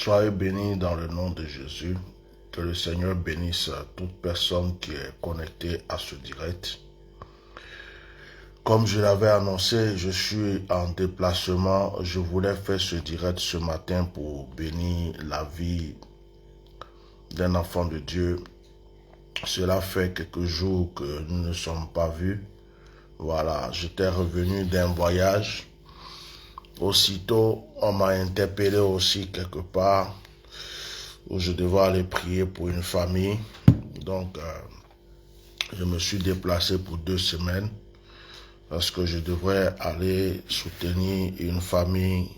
Soyez bénis dans le nom de Jésus. Que le Seigneur bénisse toute personne qui est connectée à ce direct. Comme je l'avais annoncé, je suis en déplacement. Je voulais faire ce direct ce matin pour bénir la vie d'un enfant de Dieu. Cela fait quelques jours que nous ne sommes pas vus. Voilà, j'étais revenu d'un voyage. Aussitôt, on m'a interpellé aussi quelque part où je devais aller prier pour une famille. Donc, je me suis déplacé pour 2 semaines parce que je devrais aller soutenir une famille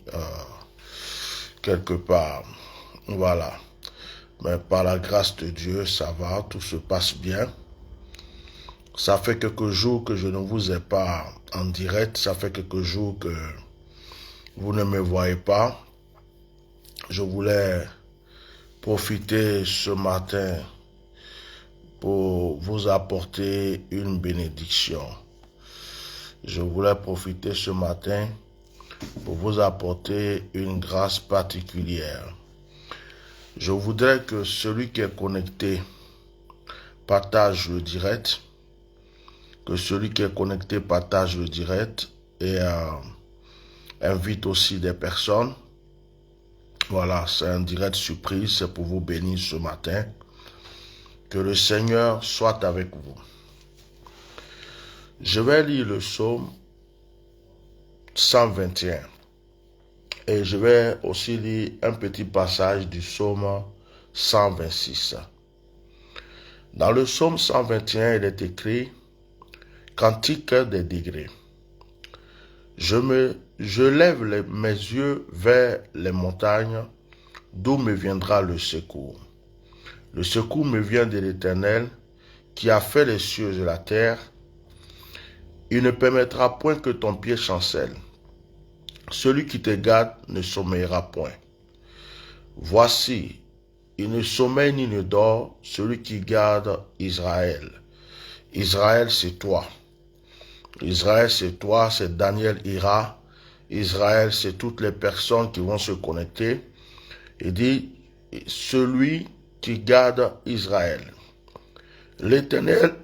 quelque part. Voilà. Mais par la grâce de Dieu, ça va, tout se passe bien. Ça fait quelques jours que je ne vous ai pas en direct. Ça fait quelques jours que vous ne me voyez pas. Je voulais profiter ce matin pour vous apporter une bénédiction. Je voulais profiter ce matin pour vous apporter une grâce particulière. Je voudrais que celui qui est connecté partage le direct, que celui qui est connecté partage le direct et invite aussi des personnes. Voilà, c'est un direct surprise, c'est pour vous bénir ce matin. Que le Seigneur soit avec vous. Je vais lire le psaume 121 et je vais aussi lire un petit passage du psaume 126. Dans le psaume 121, il est écrit « Cantique des degrés ». Je lève mes yeux vers les montagnes, d'où me viendra le secours. Le secours me vient de l'Éternel, qui a fait les cieux et la terre. Il ne permettra point que ton pied chancelle. Celui qui te garde ne sommeillera point. Voici, il ne sommeille ni ne dort, celui qui garde Israël. Israël, c'est toi. Israël, c'est toi, c'est Daniel Ira. Israël, c'est toutes les personnes qui vont se connecter. Il dit, celui qui garde Israël. L'Éternel,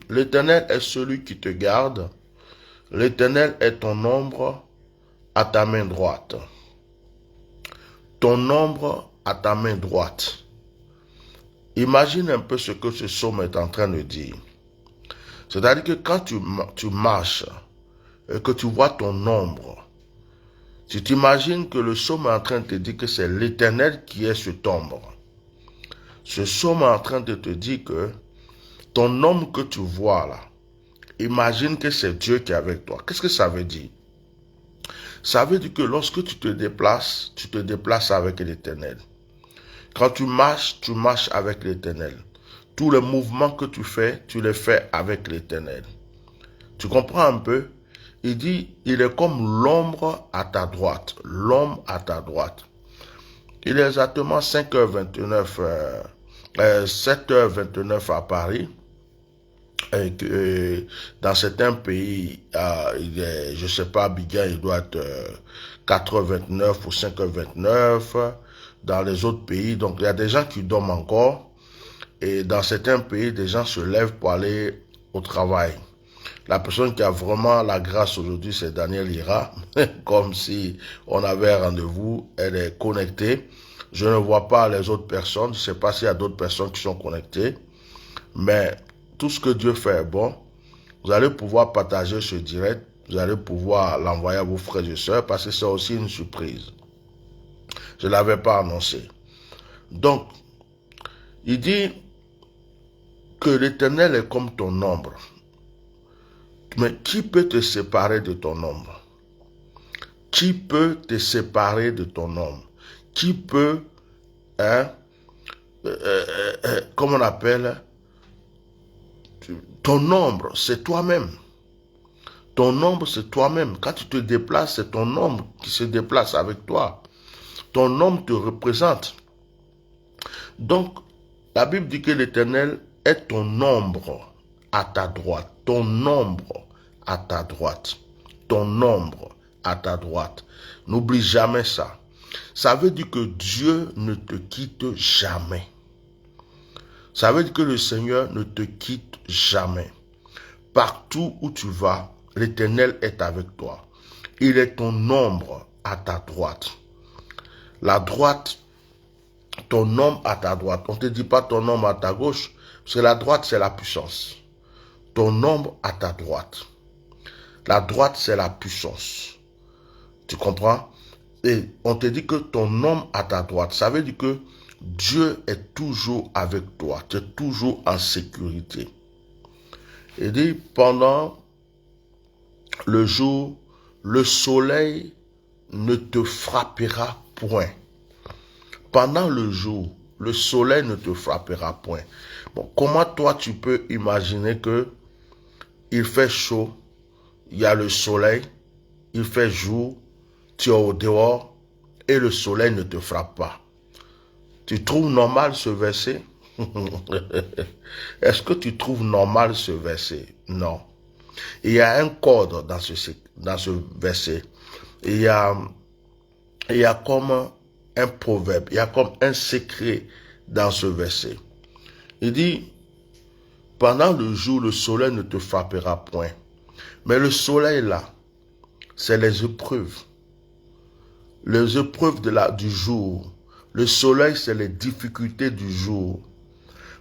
l'Éternel est celui qui te garde. L'Éternel est ton ombre à ta main droite. Ton ombre à ta main droite. Imagine un peu ce que ce psaume est en train de dire. C'est-à-dire que quand tu marches et que tu vois ton ombre, tu t'imagines que le psaume est en train de te dire que c'est l'Éternel qui est cette ombre. Ce psaume est en train de te dire que ton ombre que tu vois là, imagine que c'est Dieu qui est avec toi. Qu'est-ce que ça veut dire? Ça veut dire que lorsque tu te déplaces avec l'Éternel. Quand tu marches avec l'Éternel. Tous les mouvements que tu les fais avec l'Éternel. Tu comprends un peu? Il dit, il est comme l'ombre à ta droite. L'ombre à ta droite. Il est exactement 5h29, 7h29 à Paris. Et que dans certains pays, je sais pas, Abidjan, il doit être 4h29 ou 5h29. Dans les autres pays, donc il y a des gens qui dorment encore. Et dans certains pays, des gens se lèvent pour aller au travail. La personne qui a vraiment la grâce aujourd'hui, c'est Daniel Ira. Comme si on avait un rendez-vous, elle est connectée. Je ne vois pas les autres personnes. Je ne sais pas s'il y a d'autres personnes qui sont connectées. Mais tout ce que Dieu fait est bon. Vous allez pouvoir partager ce direct. Vous allez pouvoir l'envoyer à vos frères et sœurs parce que c'est aussi une surprise. Je ne l'avais pas annoncé. Donc, il dit que l'Éternel est comme ton ombre. Mais qui peut te séparer de ton ombre? Qui peut te séparer de ton ombre? Qui peut, comment on appelle, ton ombre, c'est toi-même. Ton ombre, c'est toi-même. Quand tu te déplaces, c'est ton ombre qui se déplace avec toi. Ton ombre te représente. Donc, la Bible dit que l'Éternel est ton ombre à ta droite. Ton ombre à ta droite. Ton ombre à ta droite. N'oublie jamais ça. Ça veut dire que Dieu ne te quitte jamais. Ça veut dire que le Seigneur ne te quitte jamais. Partout où tu vas, l'Éternel est avec toi. Il est ton ombre à ta droite. La droite, ton ombre à ta droite. On ne te dit pas ton ombre à ta gauche, parce que la droite, c'est la puissance. Ton ombre à ta droite. La droite, c'est la puissance. Tu comprends? Et on te dit que ton ombre à ta droite. Ça veut dire que Dieu est toujours avec toi. Tu es toujours en sécurité. Il dit, pendant le jour, le soleil ne te frappera point. Pendant le jour, le soleil ne te frappera point. Bon, comment toi tu peux imaginer que il fait chaud, il y a le soleil, il fait jour, tu es au dehors et le soleil ne te frappe pas. Tu trouves normal ce verset? Est-ce que tu trouves normal ce verset? Non. Il y a un code dans ce verset. Il y a comme un proverbe, il y a comme un secret dans ce verset. Il dit, pendant le jour, le soleil ne te frappera point. Mais le soleil là, c'est les épreuves. Les épreuves du jour. Le soleil, c'est les difficultés du jour.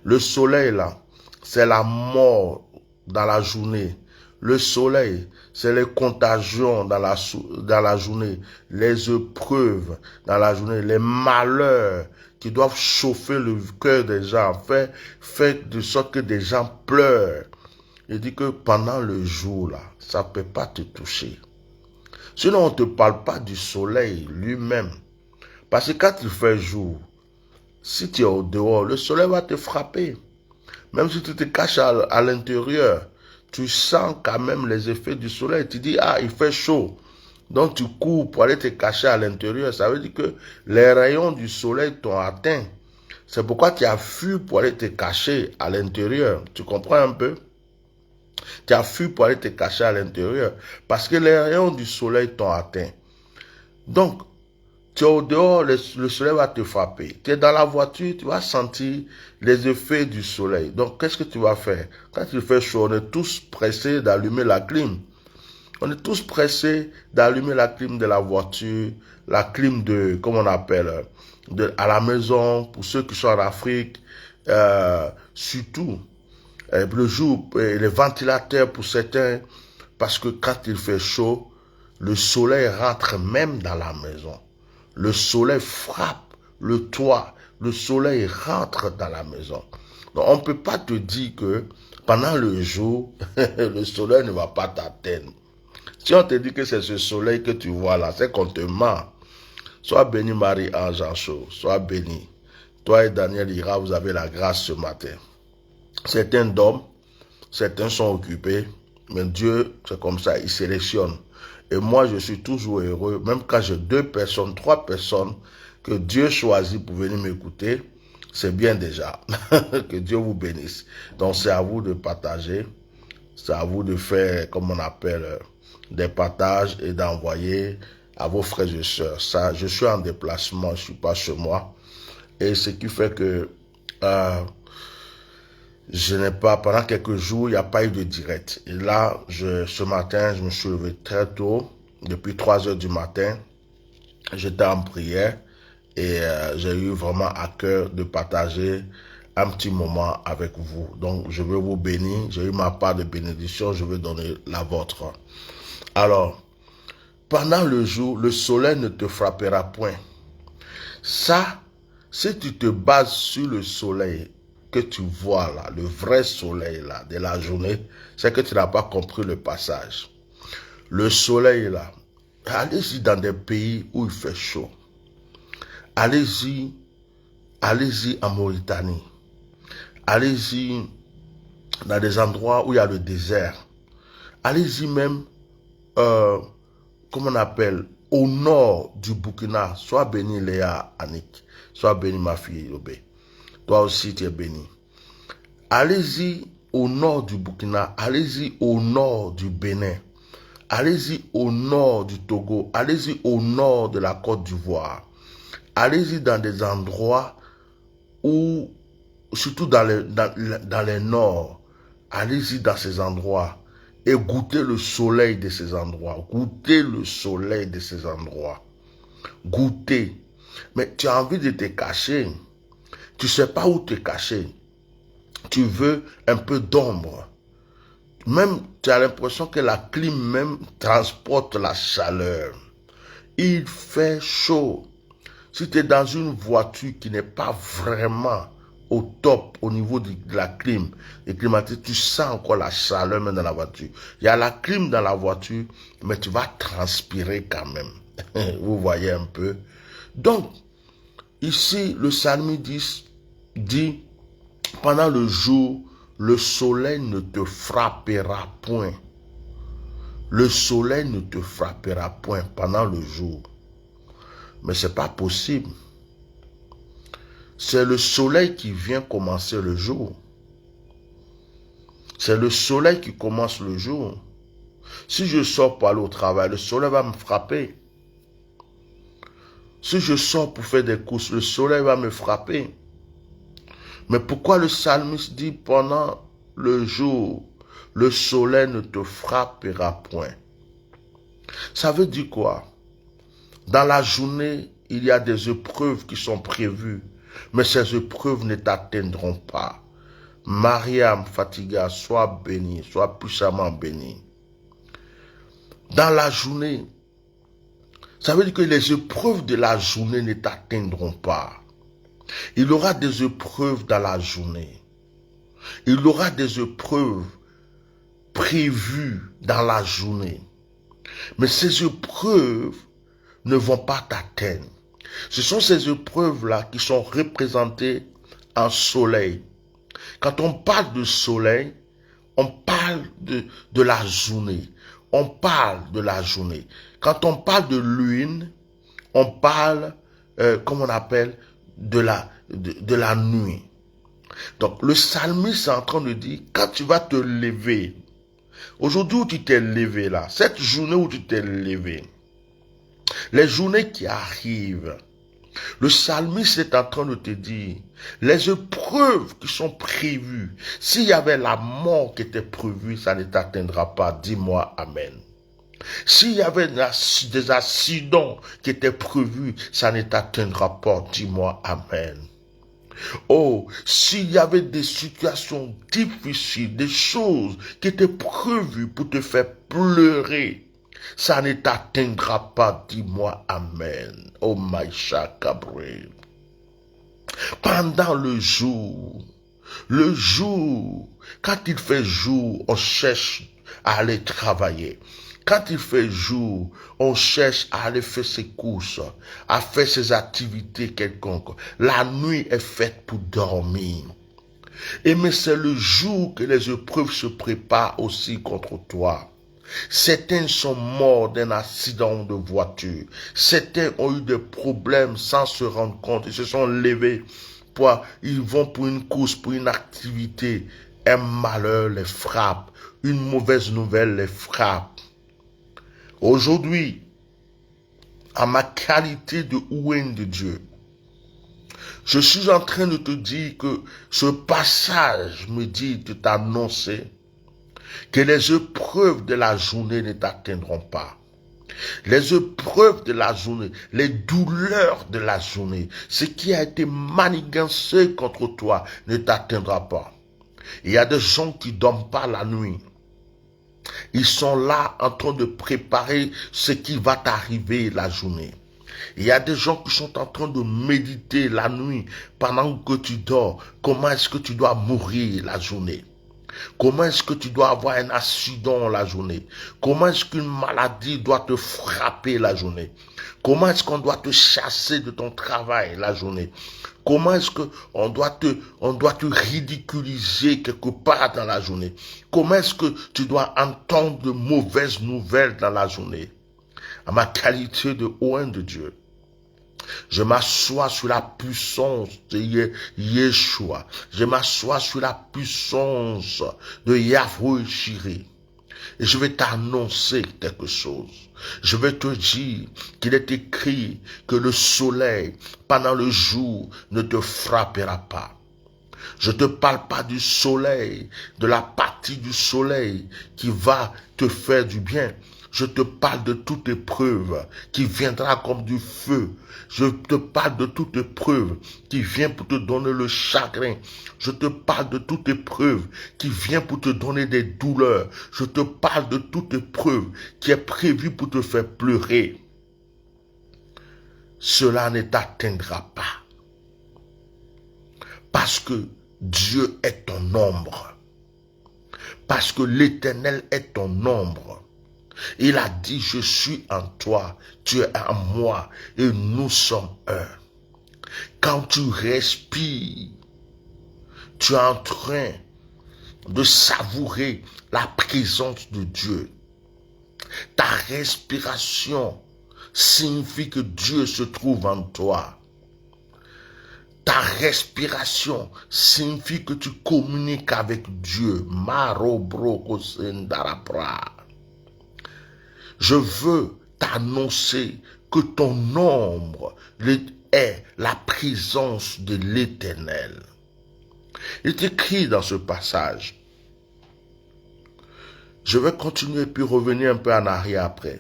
Le soleil là, c'est la mort dans la journée. Le soleil, c'est les contagions dans la journée, les épreuves dans la journée, les malheurs qui doivent chauffer le cœur des gens, faire de sorte que des gens pleurent. Il dit que pendant le jour, là, ça ne peut pas te toucher. Sinon, on ne te parle pas du soleil lui-même. Parce que quand il fait jour, si tu es au dehors, le soleil va te frapper. Même si tu te caches à l'intérieur, tu sens quand même les effets du soleil. Tu dis, ah, il fait chaud. Donc tu cours pour aller te cacher à l'intérieur. Ça veut dire que les rayons du soleil t'ont atteint. C'est pourquoi tu as fui pour aller te cacher à l'intérieur. Tu comprends un peu? Tu as fui pour aller te cacher à l'intérieur. Parce que les rayons du soleil t'ont atteint. Donc, tu es au dehors, le soleil va te frapper. Tu es dans la voiture, tu vas sentir les effets du soleil. Donc, qu'est-ce que tu vas faire? Quand il fait chaud, on est tous pressés d'allumer la clim. On est tous pressés d'allumer la clim de la voiture, la clim de, comment on appelle, à la maison, pour ceux qui sont en Afrique, surtout, le jour, les ventilateurs pour certains, parce que quand il fait chaud, le soleil rentre même dans la maison. Le soleil frappe le toit, le soleil rentre dans la maison. Donc, on ne peut pas te dire que pendant le jour, le soleil ne va pas t'atteindre. Si on te dit que c'est ce soleil que tu vois là, c'est qu'on te ment. Sois béni Marie-Ange Ancho, sois béni. Toi et Daniel Ira, vous avez la grâce ce matin. Certains dorment, certains sont occupés, mais Dieu, c'est comme ça, il sélectionne. Et moi, je suis toujours heureux, même quand j'ai 2 personnes, 3 personnes que Dieu choisit pour venir m'écouter, c'est bien déjà. Que Dieu vous bénisse. Donc, c'est à vous de partager, c'est à vous de faire, comme on appelle, des partages et d'envoyer à vos frères et sœurs. Ça, je suis en déplacement, je ne suis pas chez moi. Et ce qui fait que je n'ai pas, pendant quelques jours, il n'y a pas eu de direct. Et là, ce matin, je me suis levé très tôt, depuis 3 heures du matin. J'étais en prière et j'ai eu vraiment à cœur de partager un petit moment avec vous. Donc, je veux vous bénir. J'ai eu ma part de bénédiction, je veux donner la vôtre. Alors, pendant le jour, le soleil ne te frappera point. Ça, si tu te bases sur le soleil que tu vois là, le vrai soleil là, de la journée, c'est que tu n'as pas compris le passage. Le soleil là, allez-y dans des pays où il fait chaud. Allez-y en Mauritanie. Allez-y dans des endroits où il y a le désert. Allez-y même, comment on appelle, au nord du Burkina. Sois béni Léa Annick. Sois béni ma fille Yobé. Toi aussi tu es béni. Allez-y au nord du Burkina. Allez-y au nord du Bénin. Allez-y au nord du Togo. Allez-y au nord de la Côte d'Ivoire. allez-y dans des endroits où, surtout dans les nords, allez-y dans ces endroits et goûtez le soleil de ces endroits. Goûtez le soleil de ces endroits. Goûtez. Mais tu as envie de te cacher. Tu ne sais pas où te cacher. Tu veux un peu d'ombre. Même, tu as l'impression que la clim même transporte la chaleur. Il fait chaud. Si tu es dans une voiture qui n'est pas vraiment au top au niveau de la clim, et climatisée, tu sens encore la chaleur même dans la voiture. Il y a la clim dans la voiture, mais tu vas transpirer quand même. Vous voyez un peu. Donc, ici, le psalmiste dit, pendant le jour, le soleil ne te frappera point. Le soleil ne te frappera point pendant le jour. Mais ce n'est pas possible. C'est le soleil qui vient commencer le jour. C'est le soleil qui commence le jour. Si je sors pour aller au travail, le soleil va me frapper. Si je sors pour faire des courses, le soleil va me frapper. Mais pourquoi le psalmiste dit pendant le jour, le soleil ne te frappera point? Ça veut dire quoi? Dans la journée, il y a des épreuves qui sont prévues, mais ces épreuves ne t'atteindront pas. Mariam Fatiga, sois bénie, sois puissamment bénie. Dans la journée, ça veut dire que les épreuves de la journée ne t'atteindront pas. Il y aura des épreuves dans la journée. Il y aura des épreuves prévues dans la journée. Mais ces épreuves ne vont pas t'atteindre. Ce sont ces épreuves-là qui sont représentées en soleil. Quand on parle de soleil, on parle de la journée. On parle de la journée. Quand on parle de lune, on parle, comme on appelle, de la nuit. Donc, le psalmiste est en train de dire, quand tu vas te lever, aujourd'hui où tu t'es levé là, cette journée où tu t'es levé, les journées qui arrivent, le psalmiste est en train de te dire, les épreuves qui sont prévues, s'il y avait la mort qui était prévue, ça ne t'atteindra pas. Dis-moi Amen. S'il y avait des accidents qui étaient prévus, ça ne t'atteindra pas. Dis-moi Amen. Oh, s'il y avait des situations difficiles, des choses qui étaient prévues pour te faire pleurer, ça ne t'atteindra pas. Dis-moi Amen. Oh, Maïcha Cabré. Pendant le jour, quand il fait jour, on cherche à aller travailler. Quand il fait jour, on cherche à aller faire ses courses, à faire ses activités quelconques. La nuit est faite pour dormir. Et mais c'est le jour que les épreuves se préparent aussi contre toi. Certains sont morts d'un accident de voiture. Certains ont eu des problèmes sans se rendre compte. Ils se sont levés. Ils vont pour une course, pour une activité. Un malheur les frappe. Une mauvaise nouvelle les frappe. Aujourd'hui, à ma qualité de ouïe de Dieu, je suis en train de te dire que ce passage me dit de t'annoncer que les épreuves de la journée ne t'atteindront pas. Les épreuves de la journée, les douleurs de la journée, ce qui a été manigancé contre toi ne t'atteindra pas. Il y a des gens qui ne dorment pas la nuit. Ils sont là en train de préparer ce qui va t'arriver la journée. Il y a des gens qui sont en train de méditer la nuit pendant que tu dors. Comment est-ce que tu dois mourir la journée? Comment est-ce que tu dois avoir un accident la journée? Comment est-ce qu'une maladie doit te frapper la journée? Comment est-ce qu'on doit te chasser de ton travail la journée? Comment est-ce qu'on doit te ridiculiser quelque part dans la journée? Comment est-ce que tu dois entendre de mauvaises nouvelles dans la journée? À ma qualité de oint de Dieu, je m'assois sur la puissance de Yeshua. Je m'assois sur la puissance de Yahweh Jireh. Et je vais t'annoncer quelque chose. Je vais te dire qu'il est écrit que le soleil, pendant le jour, ne te frappera pas. Je ne te parle pas du soleil, de la partie du soleil qui va te faire du bien. Je te parle de toute épreuve qui viendra comme du feu. Je te parle de toute épreuve qui vient pour te donner le chagrin. Je te parle de toute épreuve qui vient pour te donner des douleurs. Je te parle de toute épreuve qui est prévue pour te faire pleurer. Cela ne t'atteindra pas. Parce que Dieu est ton ombre. Parce que l'Éternel est ton ombre. Il a dit, je suis en toi, tu es en moi, et nous sommes un. Quand tu respires, tu es en train de savourer la présence de Dieu. Ta respiration signifie que Dieu se trouve en toi. Ta respiration signifie que tu communiques avec Dieu. Je veux t'annoncer que ton ombre est la présence de l'Éternel. Il est écrit dans ce passage. Je vais continuer puis revenir un peu en arrière après.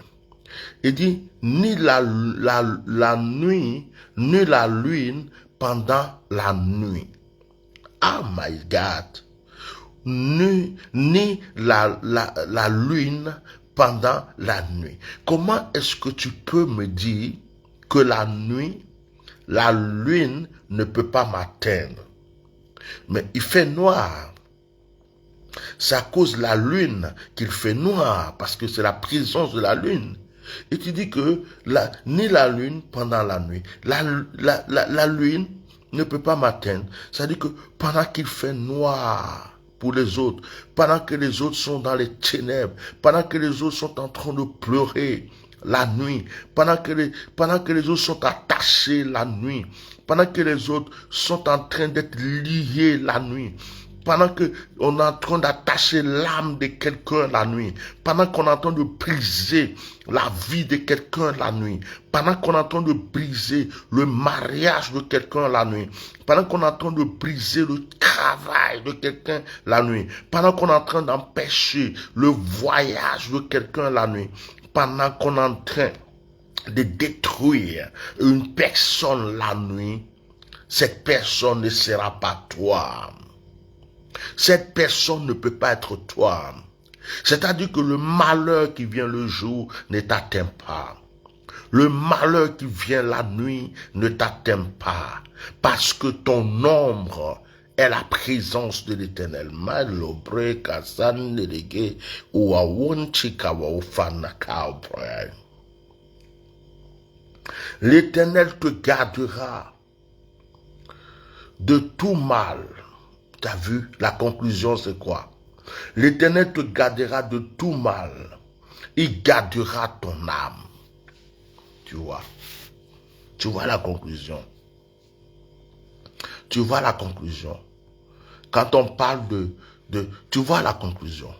Il dit, ni la nuit, ni la lune pendant la nuit. Oh my God. Ni la lune pendant la nuit. Comment est-ce que tu peux me dire que la nuit, la lune ne peut pas m'atteindre? Mais il fait noir. C'est à cause de la lune qu'il fait noir, parce que c'est la présence de la lune. Et tu dis que ni la lune pendant la nuit, la lune ne peut pas m'atteindre. C'est-à-dire que pendant qu'il fait noir pour les autres, pendant que les autres sont dans les ténèbres, pendant que les autres sont en train de pleurer la nuit, pendant que les autres sont attachés la nuit, pendant que les autres sont en train d'être liés la nuit, pendant qu'on est en train d'attacher l'âme de quelqu'un la nuit, pendant qu'on est en train de briser la vie de quelqu'un la nuit, pendant qu'on est en train de briser le mariage de quelqu'un la nuit, pendant qu'on est en train de briser le travail de quelqu'un la nuit, pendant qu'on est en train d'empêcher le voyage de quelqu'un la nuit, pendant qu'on est en train de détruire une personne la nuit, cette personne ne sera pas toi. Cette personne ne peut pas être toi. C'est-à-dire que le malheur qui vient le jour ne t'atteint pas. Le malheur qui vient la nuit ne t'atteint pas. Parce que ton ombre est la présence de l'Éternel. L'Éternel te gardera de tout mal. Tu as vu, la conclusion c'est quoi? L'Éternel te gardera de tout mal. Il gardera ton âme. Tu vois la conclusion. Tu vois la conclusion. Quand on parle tu vois la conclusion.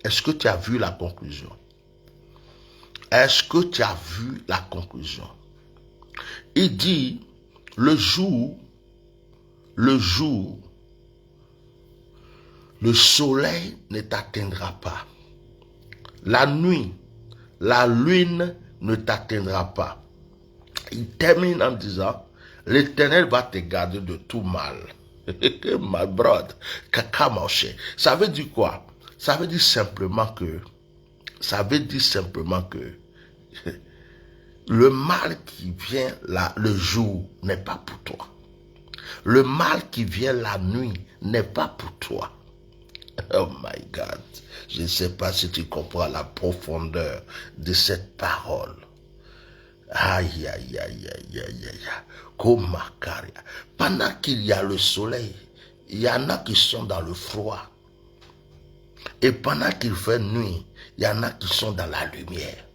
Est-ce que tu as vu la conclusion? Est-ce que tu as vu la conclusion? Il dit, le jour, le soleil ne t'atteindra pas. La nuit, la lune ne t'atteindra pas. Il termine en disant, l'Éternel va te garder de tout mal. My brother, ça veut dire quoi? Ça veut dire simplement que le mal qui vient le jour n'est pas pour toi. Le mal qui vient la nuit n'est pas pour toi. Oh my God. Je ne sais pas si tu comprends la profondeur de cette parole. Aïe, aïe, aïe, aïe, aïe, aïe. Pendant qu'il y a le soleil, il y en a qui sont dans le froid. Et pendant qu'il fait nuit, il y en a qui sont dans la lumière.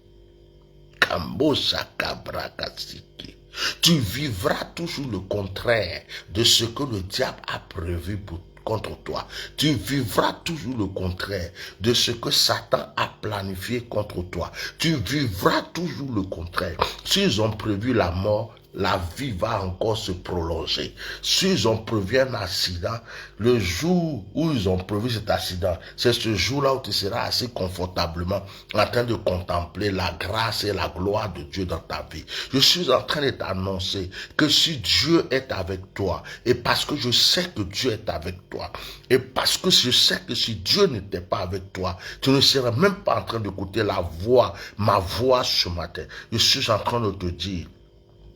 Tu vivras toujours le contraire de ce que le diable a prévu pour contre toi. Tu vivras toujours le contraire de ce que Satan a planifié contre toi. Tu vivras toujours le contraire. S'ils ont prévu la mort, la vie va encore se prolonger. S'ils ont prévu un accident, le jour où ils ont prévu cet accident, c'est ce jour-là où tu seras assis confortablement en train de contempler la grâce et la gloire de Dieu dans ta vie. Je suis en train de t'annoncer que si Dieu est avec toi, et parce que je sais que Dieu est avec toi, et parce que je sais que si Dieu n'était pas avec toi, tu ne serais même pas en train d'écouter ma voix ce matin. Je suis en train de te dire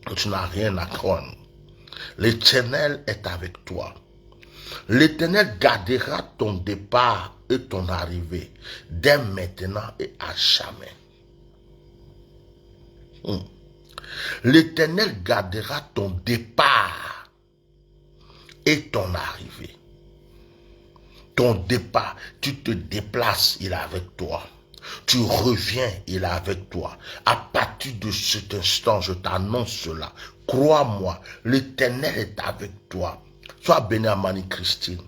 que tu n'as rien à craindre. L'Éternel est avec toi. L'Éternel gardera ton départ et ton arrivée, dès maintenant et à jamais. L'Éternel gardera ton départ et ton arrivée. Ton départ, tu te déplaces, il est avec toi. Tu reviens, il est avec toi. À partir de cet instant, je t'annonce cela. Crois-moi, l'Éternel est avec toi. Sois béni, Amani Christine.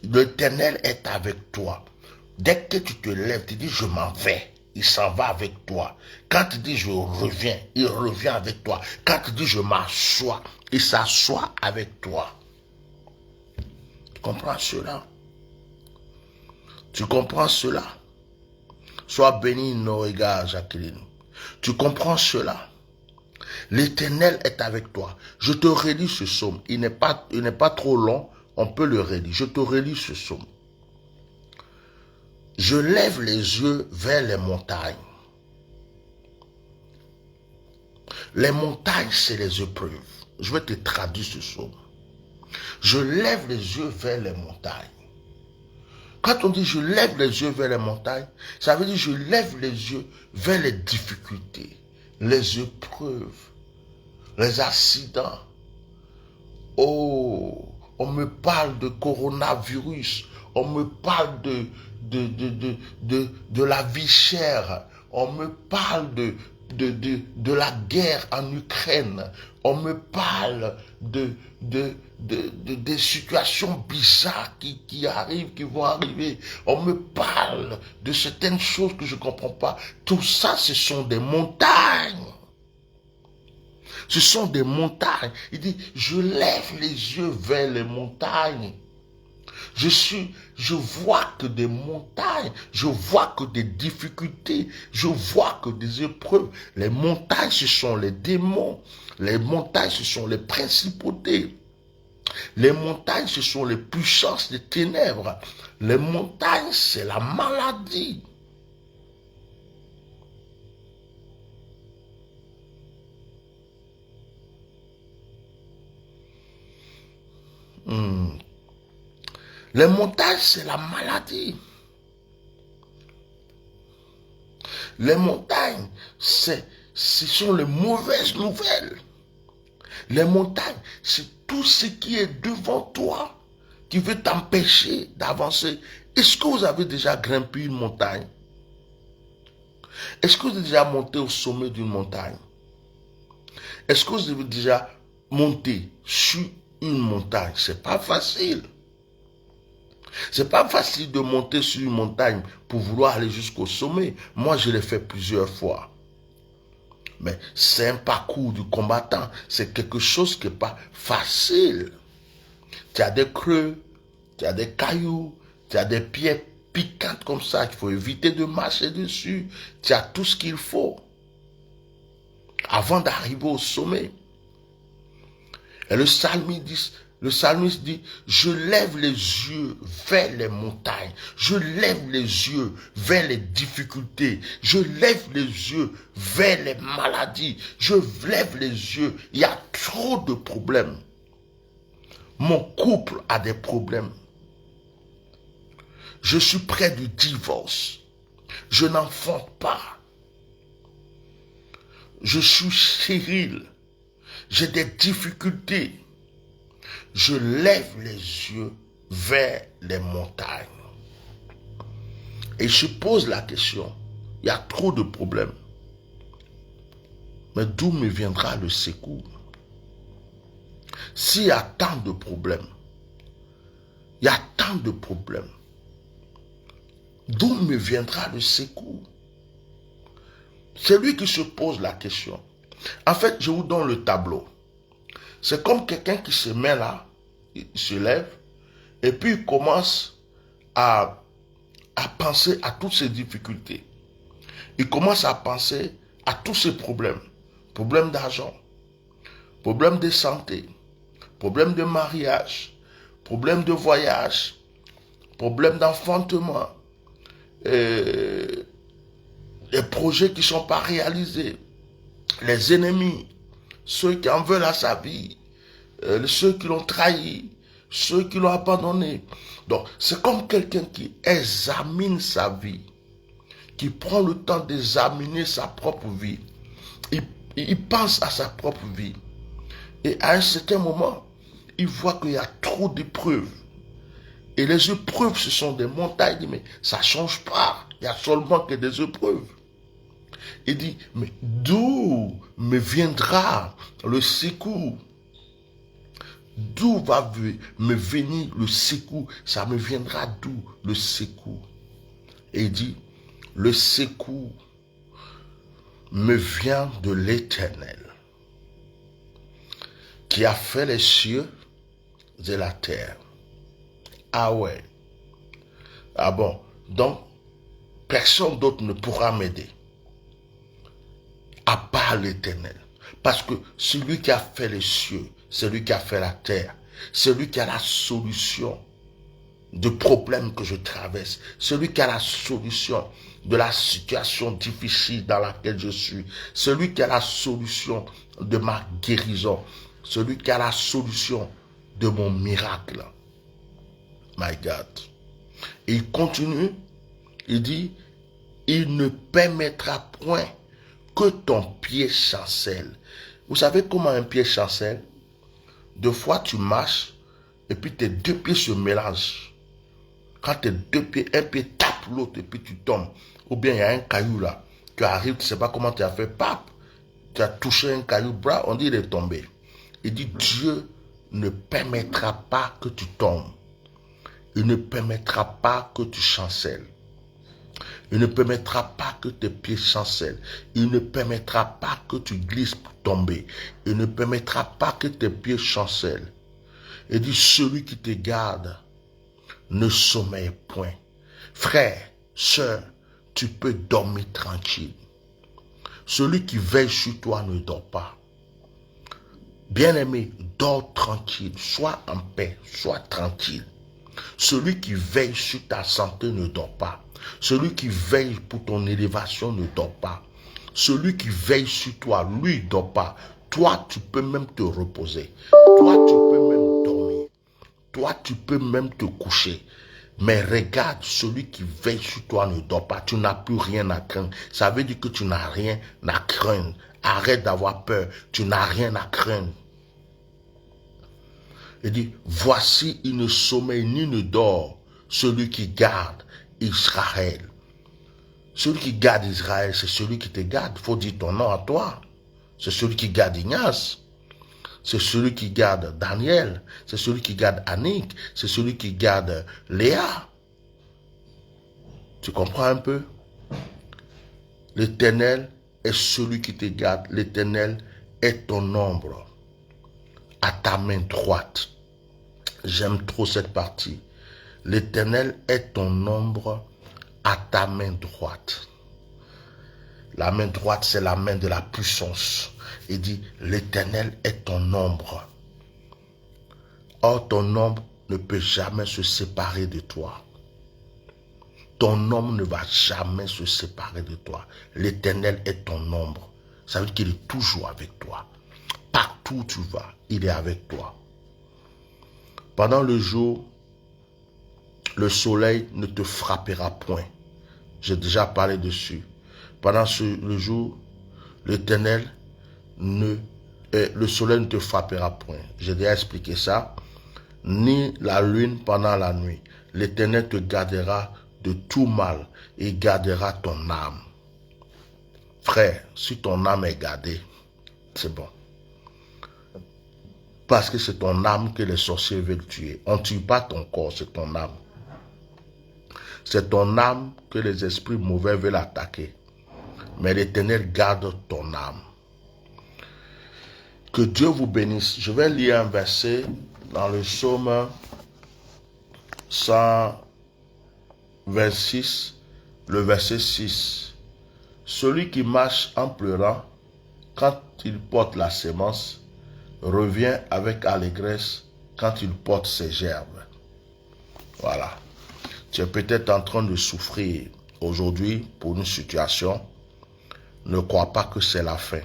L'Éternel est avec toi. Dès que tu te lèves, tu dis je m'en vais. Il s'en va avec toi. Quand tu dis je reviens, il revient avec toi. Quand tu dis je m'assois, il s'assoit avec toi. Tu comprends cela? Tu comprends cela? Sois béni, Norega Jacqueline. Tu comprends cela? L'Éternel est avec toi. Je te relis ce psaume. Il n'est pas trop long. On peut le relire. Je te relis ce psaume. Je lève les yeux vers les montagnes. Les montagnes, c'est les épreuves. Je vais te traduire ce psaume. Je lève les yeux vers les montagnes. Quand on dit je lève les yeux vers les montagnes, ça veut dire je lève les yeux vers les difficultés, les épreuves, les accidents. Oh, on me parle de coronavirus, on me parle de la vie chère, on me parle de la guerre en Ukraine, on me parle des situations bizarres qui arrivent, qui vont arriver. On me parle de certaines choses que je ne comprends pas. Tout ça, ce sont des montagnes. Ce sont des montagnes. Il dit, je lève les yeux vers les montagnes. Je vois que des montagnes, je vois que des difficultés, je vois que des épreuves. Les montagnes, ce sont les démons. Les montagnes, ce sont les principautés. Les montagnes, ce sont les puissances des ténèbres. Les montagnes, c'est la maladie. Les montagnes, c'est la maladie. Les montagnes, ce sont les mauvaises nouvelles. Les montagnes, c'est tout ce qui est devant toi qui veut t'empêcher d'avancer. Est-ce que vous avez déjà grimpé une montagne? Est-ce que vous avez déjà monté au sommet d'une montagne? Est-ce que vous avez déjà monté sur une montagne? C'est pas facile. C'est pas facile de monter sur une montagne pour vouloir aller jusqu'au sommet. Moi, je l'ai fait plusieurs fois. Mais c'est un parcours du combattant. C'est quelque chose qui n'est pas facile. Tu as des creux, tu as des cailloux, tu as des pierres piquantes comme ça. Il faut éviter de marcher dessus. Tu as tout ce qu'il faut avant d'arriver au sommet. Et le psalmiste dit, je lève les yeux vers les montagnes, je lève les yeux vers les difficultés, je lève les yeux vers les maladies, je lève les yeux, il y a trop de problèmes. Mon couple a des problèmes. Je suis près du divorce. Je n'enfante pas. Je suis stérile. J'ai des difficultés. Je lève les yeux vers les montagnes. Et je pose la question, il y a trop de problèmes. Mais d'où me viendra le secours? S'il y a tant de problèmes, il Il y a tant de problèmes. D'où me viendra le secours? C'est lui qui se pose la question. En fait, je vous donne le tableau. C'est comme quelqu'un qui se met là, il se lève, et puis il commence à penser à toutes ses difficultés. Il commence à penser à tous ses problèmes. Problèmes d'argent, problèmes de santé, problèmes de mariage, problèmes de voyage, problèmes d'enfantement, les projets qui ne sont pas réalisés, les ennemis, ceux qui en veulent à sa vie, ceux qui l'ont trahi, ceux qui l'ont abandonné. Donc, c'est comme quelqu'un qui examine sa vie, qui prend le temps d'examiner sa propre vie. Il pense à sa propre vie. Et à un certain moment, il voit qu'il y a trop d'épreuves. Et les épreuves, ce sont des montagnes. Il dit, mais ça ne change pas. Il n'y a seulement que des épreuves. Il dit, mais d'où me viendra le secours? D'où va me venir le secours? Ça me viendra d'où le secours? Et il dit, le secours me vient de l'Éternel, qui a fait les cieux et la terre. Ah ouais. Ah bon. Donc, personne d'autre ne pourra m'aider, à part l'Éternel. Parce que celui qui a fait les cieux, c'est lui qui a fait la terre, c'est lui qui a la solution de problèmes que je traverse, celui qui a la solution de la situation difficile dans laquelle je suis, celui qui a la solution de ma guérison, celui qui a la solution de mon miracle. My God. Et il continue, il dit, il ne permettra point que ton pied chancelle. Vous savez comment un pied chancelle? Deux fois tu marches et puis tes deux pieds se mélangent. Quand tes deux pieds, un pied tape l'autre et puis tu tombes. Ou bien il y a un caillou là. Tu arrives, tu ne sais pas comment tu as fait, pap. Tu as touché un caillou, bras, on dit il est tombé. Il dit Dieu ne permettra pas que tu tombes. Il ne permettra pas que tu chancelles. Il ne permettra pas que tes pieds chancellent. Il ne permettra pas que tu glisses pour tomber. Il ne permettra pas que tes pieds chancellent. Il dit, celui qui te garde ne sommeille point. Frère, sœur, tu peux dormir tranquille. Celui qui veille sur toi ne dort pas. Bien-aimé, dors tranquille, sois en paix, sois tranquille. Celui qui veille sur ta santé ne dort pas. Celui qui veille pour ton élévation ne dort pas. Celui qui veille sur toi, lui, ne dort pas. Toi, tu peux même te reposer. Toi, tu peux même dormir. Toi, tu peux même te coucher. Mais regarde, celui qui veille sur toi ne dort pas. Tu n'as plus rien à craindre. Ça veut dire que tu n'as rien à craindre. Arrête d'avoir peur. Tu n'as rien à craindre. Il dit, voici, il ne sommeille ni ne dort, celui qui garde Israël. Celui qui garde Israël, c'est celui qui te garde. Il faut dire ton nom à toi. C'est celui qui garde Ignace. C'est celui qui garde Daniel. C'est celui qui garde Annick. C'est celui qui garde Léa. Tu comprends un peu? L'Éternel est celui qui te garde. L'Éternel est ton ombre à ta main droite. J'aime trop cette partie. L'Éternel est ton ombre à ta main droite. La main droite, c'est la main de la puissance. Il dit, l'Éternel est ton ombre. Or, ton ombre ne peut jamais se séparer de toi. Ton ombre ne va jamais se séparer de toi. L'Éternel est ton ombre. Ça veut dire qu'il est toujours avec toi. Partout où tu vas, il est avec toi. Pendant le jour, le soleil ne te frappera point. J'ai déjà parlé dessus. Pendant le jour, l'Éternel le soleil ne te frappera point. J'ai déjà expliqué ça. Ni la lune pendant la nuit. L'Éternel te gardera de tout mal et gardera ton âme. Frère, si ton âme est gardée, c'est bon. Parce que c'est ton âme que les sorciers veulent tuer. On ne tue pas ton corps, c'est ton âme. C'est ton âme que les esprits mauvais veulent attaquer. Mais l'Éternel garde ton âme. Que Dieu vous bénisse. Je vais lire un verset dans le psaume 126, le verset 6. Celui qui marche en pleurant, quand il porte la sémence, revient avec allégresse quand il porte ses gerbes. Voilà. Tu es peut-être en train de souffrir aujourd'hui pour une situation. Ne crois pas que c'est la fin.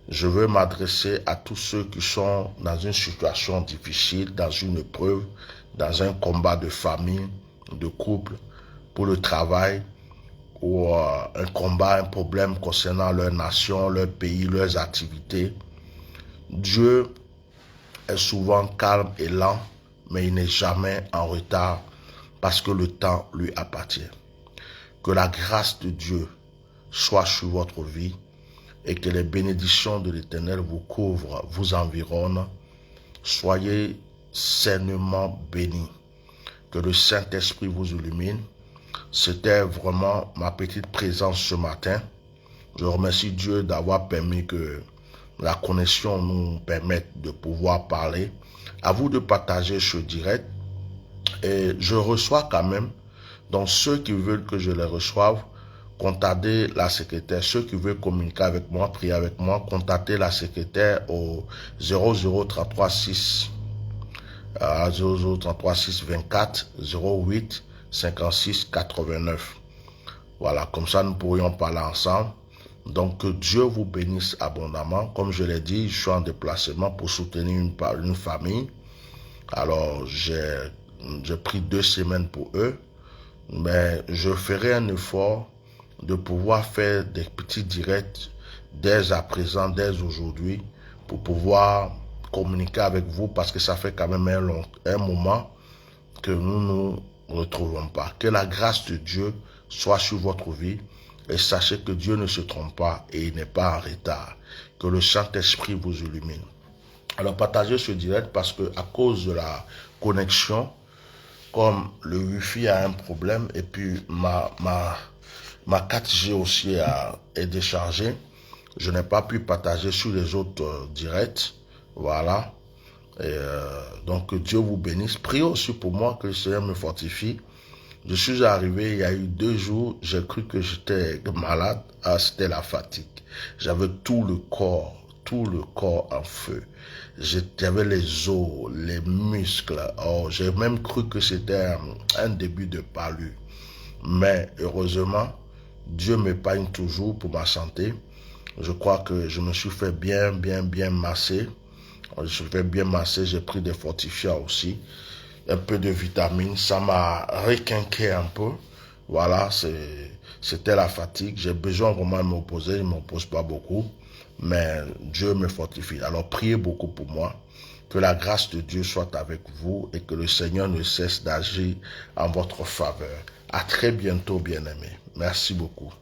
Je veux m'adresser à tous ceux qui sont dans une situation difficile, dans une épreuve, dans un combat de famille, de couple, pour le travail, ou un combat, un problème concernant leur nation, leur pays, leurs activités. Dieu est souvent calme et lent, mais il n'est jamais en retard parce que le temps lui appartient. Que la grâce de Dieu soit sur votre vie et que les bénédictions de l'Éternel vous couvrent, vous environnent. Soyez sainement bénis. Que le Saint-Esprit vous illumine. C'était vraiment ma petite présence ce matin. Je remercie Dieu d'avoir permis que la connexion nous permette de pouvoir parler. À vous de partager ce direct. Et je reçois quand même, donc ceux qui veulent que je les reçoive, contactez la secrétaire. Ceux qui veulent communiquer avec moi, prier avec moi, contactez la secrétaire au 00336 00336 24 08 56 89. Voilà, comme ça nous pourrions parler ensemble. Donc que Dieu vous bénisse abondamment. Comme je l'ai dit, je suis en déplacement pour soutenir une famille. Alors j'ai pris 2 semaines pour eux. Mais je ferai un effort de pouvoir faire des petits directs dès à présent, dès aujourd'hui, pour pouvoir communiquer avec vous parce que ça fait quand même un moment que nous ne nous retrouvons pas. Que la grâce de Dieu soit sur votre vie et sachez que Dieu ne se trompe pas et il n'est pas en retard. Que le Saint-Esprit vous illumine. Alors partagez ce direct parce que à cause de la connexion, comme le Wi-Fi a un problème et puis ma 4G aussi est déchargée, je n'ai pas pu partager sur les autres directs. Voilà. Et donc que Dieu vous bénisse. Priez aussi pour moi que le Seigneur me fortifie. Je suis arrivé il y a eu 2 jours, j'ai cru que j'étais malade. Ah, c'était la fatigue. J'avais tout le corps en feu. J'avais les os, les muscles. Oh, j'ai même cru que c'était un début de palu. Mais heureusement, Dieu m'épargne toujours pour ma santé. Je crois que je me suis fait bien masser. Je me suis fait bien masser, j'ai pris des fortifiants aussi. Un peu de vitamines, ça m'a requinqué un peu. Voilà, c'était la fatigue. J'ai besoin vraiment de m'opposer, il ne m'oppose pas beaucoup. Mais Dieu me fortifie. Alors priez beaucoup pour moi. Que la grâce de Dieu soit avec vous et que le Seigneur ne cesse d'agir en votre faveur. À très bientôt, bien-aimés. Merci beaucoup.